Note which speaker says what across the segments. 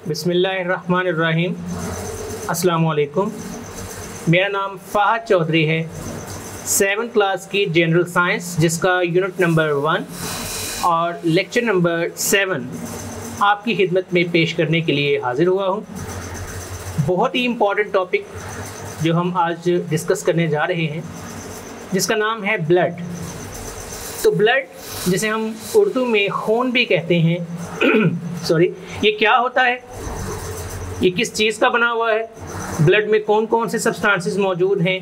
Speaker 1: बिस्मिल्लाहिर्रहमानिर्रहीम। अस्सलामु अलैकुम। मेरा नाम फ़ाहद चौधरी है। 7th क्लास की जनरल साइंस जिसका यूनिट नंबर 1 और लेक्चर नंबर 7 आपकी खिदमत में पेश करने के लिए हाज़िर हुआ हूँ। बहुत ही इम्पॉर्टेंट टॉपिक जो हम आज डिस्कस करने जा रहे हैं जिसका नाम है ब्लड। तो ब्लड जिसे हम उर्दू में खून भी कहते हैं सॉरी, ये क्या होता है, ये किस चीज़ का बना हुआ है, ब्लड में कौन कौन से सब्सटेंसेस मौजूद हैं,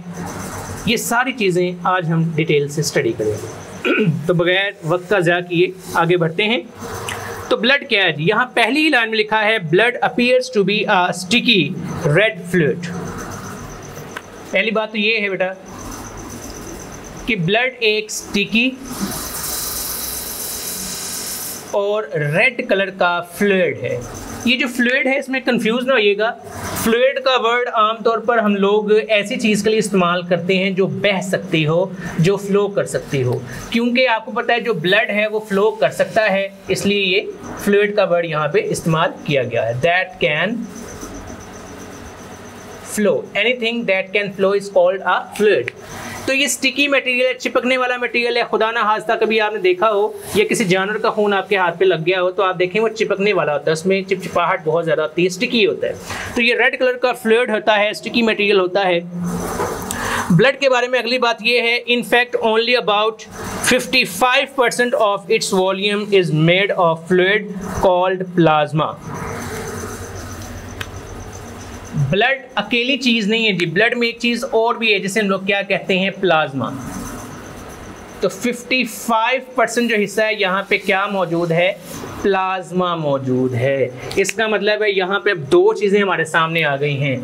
Speaker 1: ये सारी चीज़ें आज हम डिटेल से स्टडी करेंगे। तो बगैर वक्त का ज़ाया किए आगे बढ़ते हैं। तो ब्लड क्या है जी, यहाँ पहली ही लाइन में लिखा है blood appears to be a sticky red fluid. पहली बात तो ये है बेटा कि ब्लड एक स्टिकी और रेड कलर का फ्लूइड है। ये जो फ्लूइड है इसमें कंफ्यूज ना होइएगा। फ्लूइड का वर्ड आमतौर पर हम लोग ऐसी चीज़ के लिए इस्तेमाल करते हैं जो बह सकती हो, जो फ्लो कर सकती हो, क्योंकि आपको पता है जो ब्लड है वो फ्लो कर सकता है, इसलिए ये फ्लूइड का वर्ड यहाँ पे इस्तेमाल किया गया है। That can flow, anything that can flow is called a fluid. तो ये स्टिकी मटेरियल है, चिपकने वाला मटेरियल है। खुदा ना खास्ता कभी आपने देखा हो या किसी जानवर का खून आपके हाथ पे लग गया हो तो आप देखें वो चिपकने वाला होता है, उसमें चिपचिपाहट बहुत ज़्यादा होती है, स्टिकी होता है। तो ये रेड कलर का फ्लूइड होता है, स्टिकी मटेरियल होता है। ब्लड के बारे में अगली बात ये है, in fact only about 55% of its volume is made of fluid called plasma. Blood अकेली चीज़ नहीं है जी, ब्लड में एक चीज़ और भी है जिसे हम लोग क्या कहते हैं, प्लाज्मा। तो 55% जो हिस्सा है यहाँ पे क्या मौजूद है, प्लाज्मा मौजूद है। इसका मतलब है यहाँ पे दो चीज़ें हमारे सामने आ गई हैं।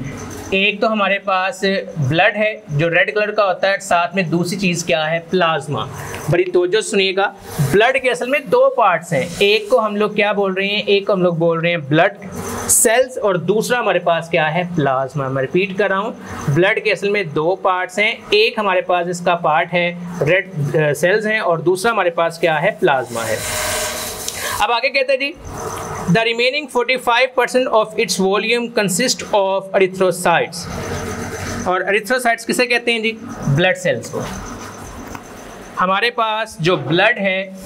Speaker 1: एक तो हमारे पास ब्लड है जो रेड कलर का होता है, साथ में दूसरी चीज़ क्या है, प्लाज्मा। बड़ी तवज्जो सुनिएगा, ब्लड के असल में दो पार्ट्स हैं। एक को हम लोग क्या बोल रहे हैं, एक को हम लोग बोल रहे हैं ब्लड सेल्स और दूसरा हमारे पास क्या है, प्लाज्मा। मैं रिपीट कर रहा हूँ, ब्लड के असल में दो पार्ट्स हैं। एक हमारे पास इसका पार्ट है रेड सेल्स हैं और दूसरा हमारे पास क्या है, प्लाज्मा है। अब आगे कहते हैं जी, the remaining 45% of its volume consist of erythrocytes. और एरिथ्रोसाइट्स किसे कहते हैं जी, ब्लड सेल्स को। हमारे पास जो ब्लड है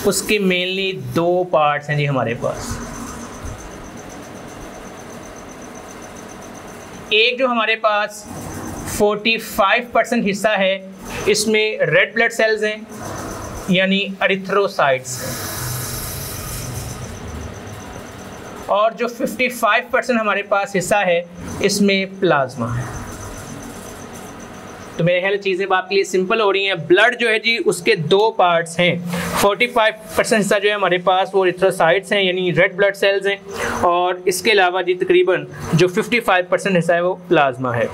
Speaker 1: उसके मेनली दो पार्ट्स हैं जी हमारे पास। एक जो हमारे पास 45% हिस्सा है इसमें रेड ब्लड सेल्स हैं यानी एरिथ्रोसाइट्स, और जो 55% हमारे पास हिस्सा है इसमें प्लाज्मा है। तो मेरे ख्याल चीज़ें आपके लिए सिंपल हो रही हैं। ब्लड जो है जी उसके दो पार्ट्स हैं, 45% हिस्सा जो है हमारे पास वो एरिथ्रोसाइट्स हैं यानी रेड ब्लड सेल्स हैं, और इसके अलावा जी तकरीबन जो 55% हिस्सा है वो प्लाज्मा है।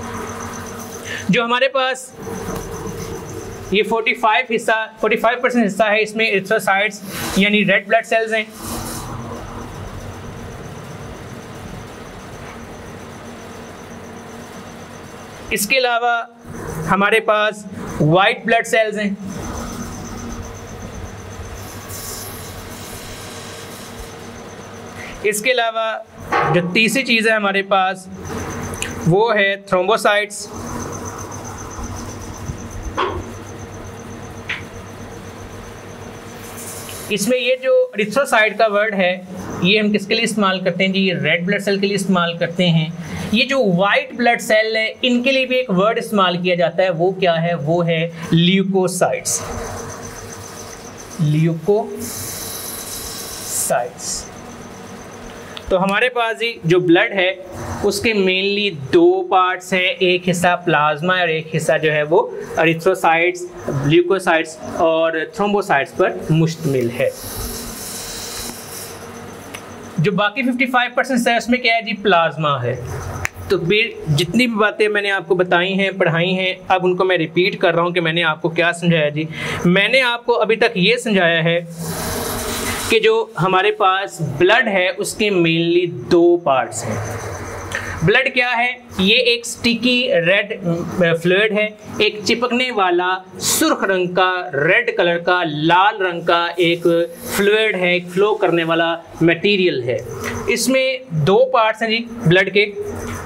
Speaker 1: जो हमारे पास ये 45% हिस्सा है इसमें एरिथ्रोसाइट्स यानी रेड ब्लड सेल्स हैं। इसके अलावा हमारे पास वाइट ब्लड सेल्स हैं। इसके अलावा जो तीसरी चीज़ है हमारे पास वो है थ्रोम्बोसाइट्स। इसमें ये जो एरिथ्रोसाइट का वर्ड है ये हम किसके लिए इस्तेमाल करते हैं जी, ये रेड ब्लड सेल के लिए इस्तेमाल करते हैं। ये जो वाइट ब्लड सेल है इनके लिए भी एक वर्ड इस्तेमाल किया जाता है, वो क्या है, वो है ल्यूकोसाइट्स। ल्यूकोसाइट्स। तो हमारे पास ही जो ब्लड है उसके मेनली दो पार्ट्स हैं, एक हिस्सा प्लाज्मा और एक हिस्सा जो है वो एरिथ्रोसाइट्स, ल्यूकोसाइट्स और थ्रोम्बोसाइट्स पर मुश्तमिल है। जो बाकी 55% है उसमें क्या है जी, प्लाज्मा है। तो फिर जितनी भी बातें मैंने आपको बताई हैं, पढ़ाई हैं, अब उनको मैं रिपीट कर रहा हूँ कि मैंने आपको क्या समझाया जी। मैंने आपको अभी तक ये समझाया है कि जो हमारे पास ब्लड है उसके मेनली दो पार्ट्स हैं। ब्लड क्या है, ये एक स्टिकी रेड फ्लूइड है, एक चिपकने वाला सुर्ख रंग का, रेड कलर का, लाल रंग का एक फ्लूइड है, एक फ्लो करने वाला मटेरियल है। इसमें दो पार्ट्स हैं जी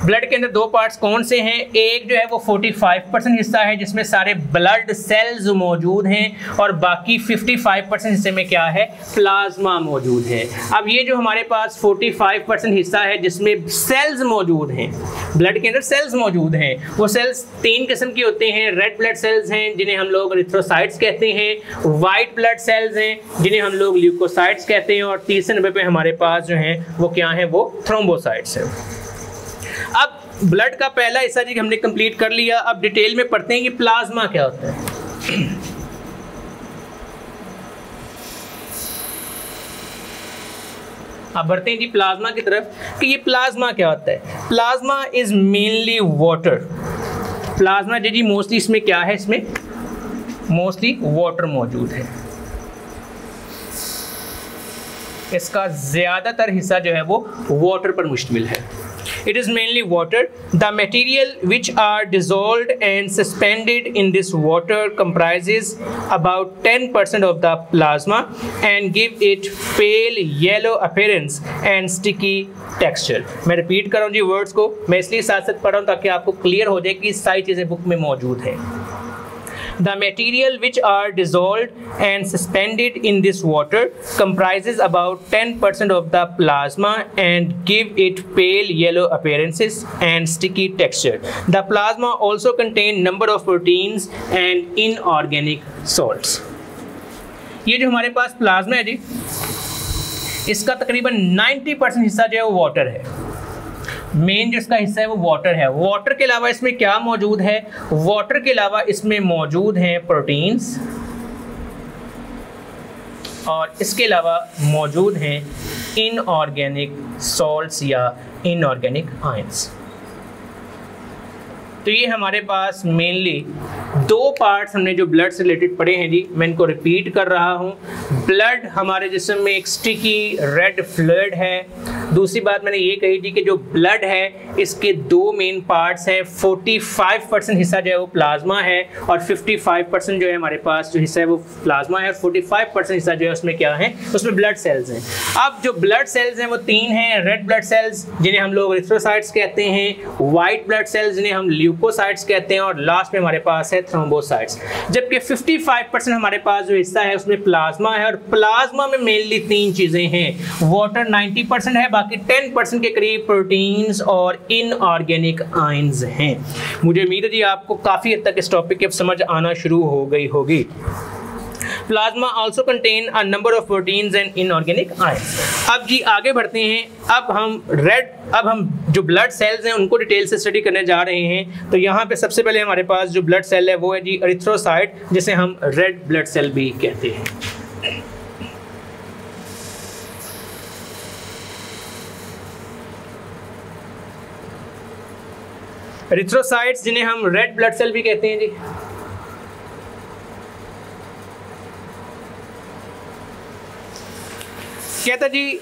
Speaker 1: ब्लड के अंदर दो पार्ट्स कौन से हैं? एक जो है वो 45% हिस्सा है जिसमें सारे ब्लड सेल्स मौजूद हैं और बाकी 55% हिस्से में क्या है? प्लाज्मा मौजूद है। अब ये जो हमारे पास 45% हिस्सा है जिसमें सेल्स मौजूद हैं, ब्लड के अंदर सेल्स मौजूद हैं, वो सेल्स तीन किस्म की होते हैं। रेड ब्लड सेल्स हैं जिन्हें हम लोग एरिथ्रोसाइट्स कहते हैं, वाइट ब्लड सेल्स हैं जिन्हें हम लोग ल्यूकोसाइट्स कहते हैं, और तीसरे नंबर पे हमारे पास जो हैं वो क्या है? वो थ्रोम्बोसाइट्स हैं। अब ब्लड का पहला हिस्सा जी हमने कंप्लीट कर लिया। अब डिटेल में पढ़ते हैं कि प्लाज्मा क्या होता है। अब बढ़ते हैं जी प्लाज्मा की तरफ कि ये प्लाज्मा क्या होता है। Plasma is mainly water. Plasma जी मोस्टली इसमें क्या है? इसमें मोस्टली वाटर मौजूद है। इसका ज्यादातर हिस्सा जो है वो वाटर पर मुश्तमिल है। It is mainly water. The material which are dissolved and suspended in this water comprises about 10% of the plasma and give it pale yellow appearance and sticky texture. मैं रिपीट कर रहा हूँ जी वर्ड्स को, मैं इसलिए साथ साथ पढ़ रहा हूँ ताकि आपको क्लियर हो जाए कि सारी चीज़ें बुक में मौजूद हैं। The material which are dissolved and suspended in this water comprises about 10% of the plasma and give it pale yellow appearances and sticky texture. The plasma also contain number of proteins and inorganic salts. ये जो हमारे पास plasma है जी, इसका तकरीबन 90% हिस्सा जो है वो वाटर है। मेन जो इसका हिस्सा है वो वाटर है। वाटर के अलावा इसमें क्या मौजूद है? वाटर के अलावा इसमें मौजूद हैं प्रोटीन्स और इसके अलावा मौजूद हैं इनऑर्गेनिक सॉल्ट्स या इनऑर्गेनिक आयंस। तो ये हमारे पास मेनली दो पार्ट्स हमने जो ब्लड से रिलेटेड पढ़े हैं जी, मैं इनको रिपीट कर रहा हूँ। ब्लड हमारे जिस्म में एक स्टिकी रेड फ्लूइड है। दूसरी बात मैंने ये कही थी कि जो ब्लड है इसके दो मेन पार्ट्स हैं। 45% हिस्सा जो है वो प्लाज्मा है और 55% जो है हमारे पास जो हिस्सा है वो प्लाज्मा है और 45% हिस्सा जो है उसमें क्या है? उसमें ब्लड सेल्स हैं। अब जो ब्लड सेल्स हैं वो तीन हैं। रेड ब्लड सेल्स जिन्हें हम लोग एरिथ्रोसाइट्स कहते हैं, वाइट ब्लड सेल्स जिन्हें हम ल्यूकोसाइट्स कहते हैं और लास्ट में हमारे पास है थ्रोम्बोसाइट्स। जबकि 55% हमारे पास जो हिस्सा है उसमें प्लाज्मा है और प्लाज्मा में मेनली तीन चीजें हैं। वाटर 90% है, बाकी 10% के करीब प्रोटीन्स और इनऑर्गेनिक आयंस हैं। मुझे उम्मीद है जी आपको काफी हद तक इस टॉपिक की समझ आना शुरू हो गई होगी। Plasma also contain a number of proteins and inorganic ions. अब जी आगे बढ़ते हैं। अब हम जो ब्लड सेल्स हैं उनको डिटेल से स्टडी करने जा रहे हैं। तो यहाँ पे सबसे पहले हमारे पास जो ब्लड सेल है वो है जी एरिथ्रोसाइट, जिसे हम रेड ब्लड सेल भी कहते हैं। एरिथ्रोसाइट्स जिन्हें हम रेड ब्लड सेल भी कहते हैं जी। कहता जी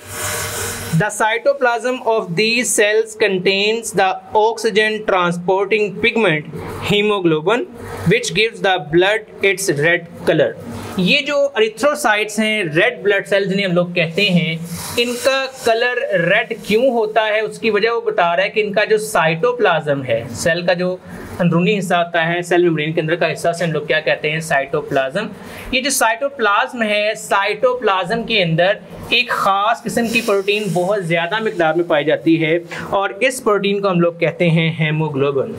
Speaker 1: the cytoplasm of these cells contains the oxygen transporting pigment haemoglobin which gives the blood its red colour. ये जो एरिथ्रोसाइट्स हैं, रेड ब्लड सेल्स जिन्हें हम लोग कहते हैं, इनका कलर रेड क्यों होता है उसकी वजह वो बता रहा है कि इनका जो साइटोप्लाज्म है, सेल का जो अंदरूनी हिस्सा होता है, सेल मेम्ब्रेन के अंदर का हिस्सा से हम लोग क्या कहते हैं? साइटोप्लाज्म। ये जो साइटोप्लाज्म है, साइटोप्लाज्म के अंदर एक खास किस्म की प्रोटीन बहुत ज़्यादा मिकदार में पाई जाती है और इस प्रोटीन को हम लोग कहते हैं हेमोग्लोबिन।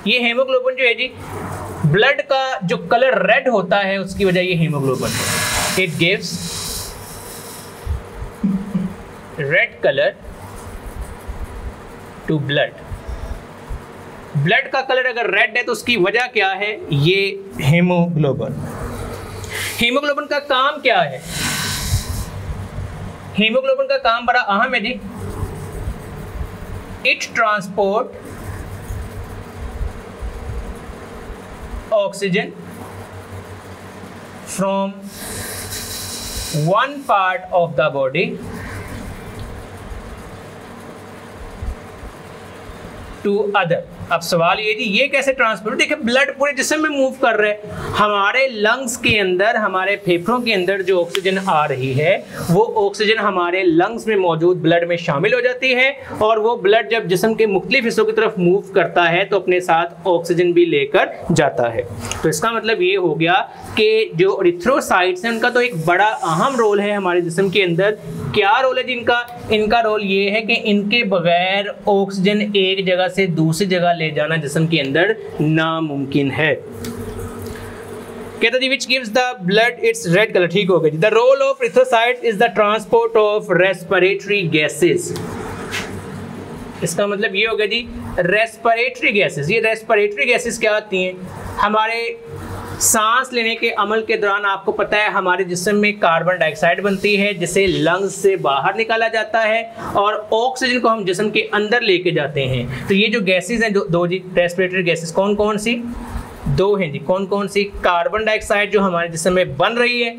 Speaker 1: ये हेमोग्लोबिन जो है जी, ब्लड का जो कलर रेड होता है उसकी वजह ये हेमोग्लोबिन है। It gives red colour to blood. Blood का कलर अगर रेड है तो उसकी वजह क्या है? ये हेमोग्लोबिन। हेमोग्लोबिन का काम क्या है? हेमोग्लोबिन का काम बड़ा अहम है जी। It transport oxygen from one part of the body to other। अब सवाल ये जी ये कैसे ट्रांसपोर्ट, देखिए ब्लड पूरे जिस्म में मूव कर रहे हैं, हमारे लंग्स के अंदर, हमारे फेफड़ों के अंदर जो ऑक्सीजन आ रही है वो ऑक्सीजन हमारे लंग्स में मौजूद ब्लड में शामिल हो जाती है, और वो ब्लड जब जिस्म के मुख्तलिफ हिस्सों की तरफ मूव करता है तो अपने साथ ऑक्सीजन भी लेकर जाता है। तो इसका मतलब ये हो गया कि जो एरिथ्रोसाइट्स हैं उनका तो एक बड़ा अहम रोल है हमारे जिस्म के अंदर। क्या रोल है जिनका? इनका रोल ये है कि इनके बगैर ऑक्सीजन एक जगह से दूसरी जगह ले जाना जिस्म के अंदर नामुमकिन है। कहता जी which gives the blood its red color, ठीक हो गया जी। The role of erythrocytes is the transport of respiratory gases। इसका मतलब ये हो गया जी रेस्पिरेटरी गैसेस। ये रेस्पिरेटरी गैसेस क्या होती हैं? हमारे सांस लेने के अमल के दौरान आपको पता है हमारे जिस्म में कार्बन डाइऑक्साइड बनती है जिसे लंग्स से बाहर निकाला जाता है और ऑक्सीजन को हम जिस्म के अंदर लेके जाते हैं। तो ये जो गैसेस हैं दो जी रेस्पिरेटरी गैसेस कौन कौन सी? दो हैं जी। कौन कौन सी? कार्बन डाइऑक्साइड जो हमारे जिस्म में बन रही है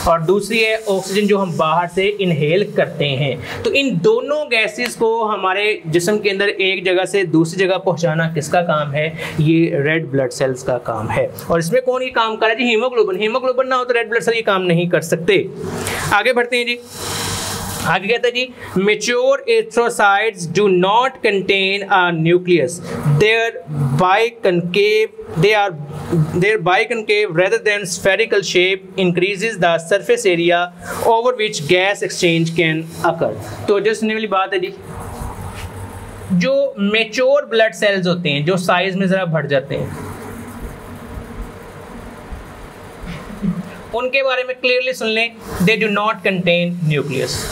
Speaker 1: और दूसरी है ऑक्सीजन जो हम बाहर से इनहेल करते हैं। तो इन दोनों गैसेस को हमारे जिस्म के अंदर एक जगह से दूसरी जगह पहुंचाना किसका काम है? ये रेड ब्लड सेल्स का काम है। और इसमें कौन ये काम कर रहा है जी? हीमोग्लोबिन। हीमोग्लोबिन ना हो तो रेड ब्लड सेल ये काम नहीं कर सकते। आगे बढ़ते हैं जी। आगे कहता है जी mature erythrocytes do not contain a nucleus, their biconcave rather than spherical shape increases the surface area over which gas exchange can occur। तो जो सुनने वाली बात है जी, जो मेच्योर ब्लड सेल्स होते हैं जो साइज में जरा बढ़ जाते हैं उनके बारे में क्लियरली सुन लें, they do not contain nucleus.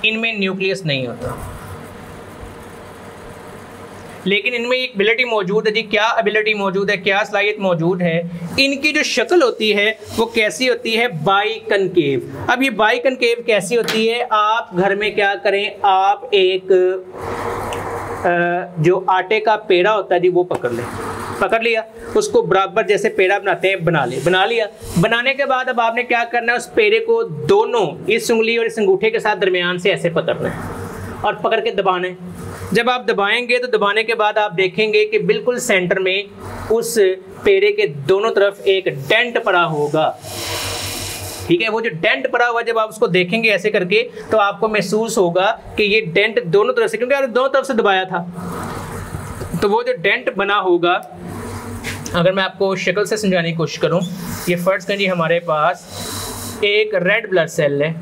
Speaker 1: इनमें न्यूक्लियस नहीं होता, लेकिन इनमें एक एबिलिटी मौजूद है जी। क्या एबिलिटी मौजूद है, क्या सलाहियत मौजूद है? इनकी जो शक्ल होती है वो कैसी होती है? बाइकनकेव। अब ये बाइकनकेव कैसी होती है? आप घर में क्या करें, आप एक जो आटे का पेड़ा होता है जी वो पकड़ लिया, उसको बराबर जैसे पेड़ा बनाते हैं बना लिया। बनाने के बाद अब आपने क्या करना है, उस पेड़े को दोनों इस उंगली और इस अंगूठे के साथ दरमियान से ऐसे पकड़ना है और पकड़ के दबाना है। जब आप दबाएंगे तो दबाने के बाद आप देखेंगे कि बिल्कुल सेंटर में उस पेड़े के दोनों तरफ एक डेंट पड़ा होगा। ठीक है, वो जो डेंट पड़ा हुआ जब आप उसको देखेंगे ऐसे करके तो आपको महसूस होगा कि ये डेंट दोनों तरफ से, क्योंकि आपने दोनों तरफ से दबाया था, तो वो जो डेंट बना होगा, अगर मैं आपको शक्ल से समझाने की कोशिश करूं, ये फर्ज करें जी हमारे पास एक रेड ब्लड सेल है,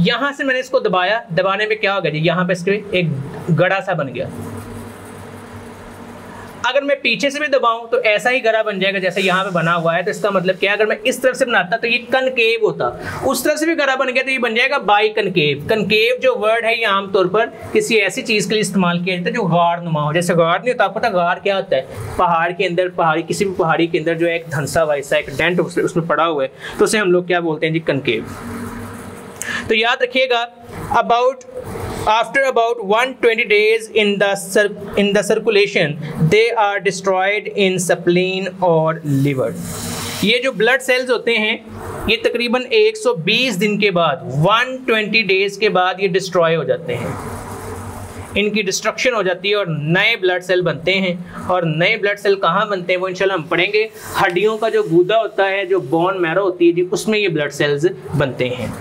Speaker 1: यहां से मैंने इसको दबाया, दबाने में क्या होगा जी, यहां पे इसके एक गड़ा सा बन गया। अगर मैं पीछे से भी दबाऊं तो ऐसा ही गड़ा बन जाएगा जैसे यहाँ पे बना हुआ है। तो इसका मतलब क्या है, अगर मैं इस तरफ से बनाता तो ये कनकेव होता, उस तरफ से भी गड़ा बन गया तो ये बन जाएगा बाई कनकेव। कनकेव जो वर्ड है ये आमतौर पर किसी ऐसी चीज के लिए इस्तेमाल किया जाता है जो गार नुमा हो। जैसे गार नहीं होता, आपको पता गार क्या होता है? पहाड़ के अंदर, किसी भी पहाड़ी के अंदर जो है एक धंसा वैसा एक डेंट उसमें पड़ा हुआ है, तो उसे हम लोग क्या बोलते हैं जी, कनकेव। तो याद रखिएगा, after about 120 days in the circulation they are destroyed in spleen or liver। ये जो ब्लड सेल्स होते हैं ये तकरीबन 120 दिन के बाद 120 डेज के बाद ये डिस्ट्रॉय हो जाते हैं, इनकी डिस्ट्रक्शन हो जाती है और नए ब्लड सेल बनते हैं। और नए ब्लड सेल कहाँ बनते हैं वो इंशाल्लाह हम पढ़ेंगे। हड्डियों का जो गूदा होता है, जो बोन मैरो होती है जी, उसमें ये ब्लड सेल्स बनते हैं।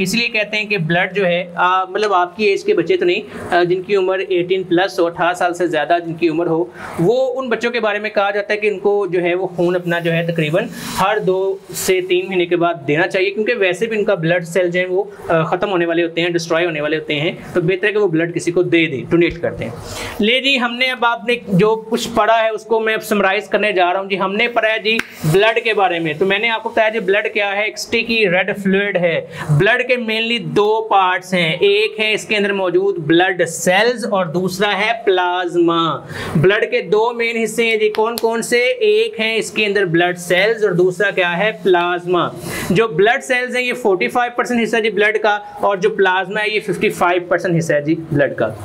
Speaker 1: इसलिए कहते हैं कि ब्लड जो है मतलब आपकी एज के बच्चे तो नहीं, जिनकी उम्र 18 प्लस हो, 18 साल से ज़्यादा जिनकी उम्र हो, वो उन बच्चों के बारे में कहा जाता है कि इनको जो है वो खून अपना जो है तकरीबन हर 2 से 3 महीने के बाद देना चाहिए, क्योंकि वैसे भी इनका ब्लड सेल जो है वो ख़त्म होने वाले होते हैं, डिस्ट्रॉय होने वाले होते हैं। तो बेहतर है कि वो ब्लड किसी को दे दें, डोनेट करते हैं। ले जी, हमने अब आपने जो कुछ पढ़ा है उसको मैं अब समराइज़ करने जा रहा हूँ जी। हमने पढ़ा है जी ब्लड के बारे में। तो मैंने आपको बताया जी ब्लड क्या है, एक स्टिकी रेड फ्लूइड है। ब्लड के मेनली 2 पार्ट्स हैं, एक है इसके अंदर मौजूद ब्लड सेल्स और दूसरा है प्लाज्मा। ब्लड के 2 मेन हिस्से हैं जी, कौन कौन से? एक है इसके अंदर ब्लड सेल्स और दूसरा क्या है, प्लाज्मा। जो ब्लड सेल्स हैं ये 45% हिस्सा जी ब्लड का, और जो प्लाज्मा है ये 55% हिस्सा है जी ब्लड का।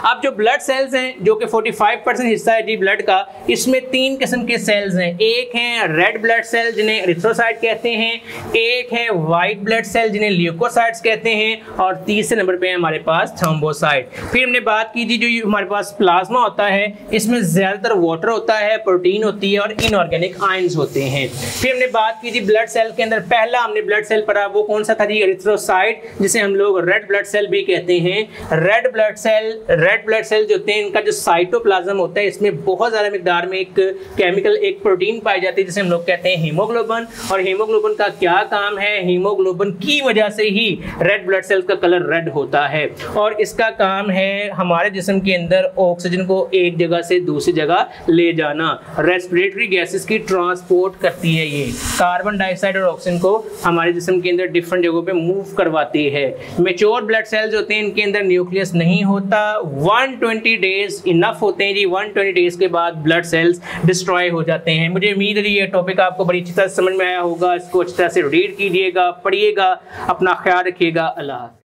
Speaker 1: अब जो ब्लड सेल्स हैं जो कि 45% हिस्सा है जी ब्लड का, इसमें 3 किस्म के सेल्स हैं। एक है रेड ब्लड सेल जिन्हें एरिथ्रोसाइट कहते हैं, एक है वाइट ब्लड सेल जिन्हें ल्यूकोसाइट्स कहते हैं, और तीसरे नंबर पे है हमारे पास थ्रोम्बोसाइट। फिर हमने बात की थी जो हमारे पास प्लाज्मा होता है इसमें ज्यादातर वाटर होता है, प्रोटीन होती है और इनऑर्गेनिक आयंस होते हैं। फिर हमने बात की थी ब्लड सेल के अंदर पहला हमने ब्लड सेल पढ़ा, वो कौन सा था जी? एरिथ्रोसाइट, जिसे हम लोग रेड ब्लड सेल भी कहते हैं। रेड ब्लड सेल जो होते हैं इनका जो साइटोप्लाज्म होता है इसमें बहुत ज्यादा मिकदार में एक केमिकल, एक प्रोटीन पाई जाती है जिसे हम लोग कहते हैं हीमोग्लोबिन। और हीमोग्लोबिन का क्या काम है? हीमोग्लोबिन की वजह से ही रेड ब्लड सेल का कलर रेड होता है और इसका काम है हमारे जिस्म के अंदर ऑक्सीजन को एक जगह से दूसरी जगह ले जाना। रेस्पिरेटरी गैसेस की ट्रांसपोर्ट करती है, ये कार्बन डाइऑक्साइड और ऑक्सीजन को हमारे जिस्म के अंदर डिफरेंट जगहों पे मूव करवाती है। मैच्योर ब्लड सेल्स होते हैं, इनके अंदर न्यूक्लियस नहीं होता। 120 डेज इनफ होते हैं जी, 120 डेज के बाद ब्लड सेल्स डिस्ट्रॉय हो जाते हैं। मुझे उम्मीद है ये टॉपिक आपको बड़ी अच्छी तरह समझ में आया होगा। इसको अच्छी तरह से रीड कीजिएगा, पढ़िएगा, अपना ख्याल रखिएगा। अल्लाह।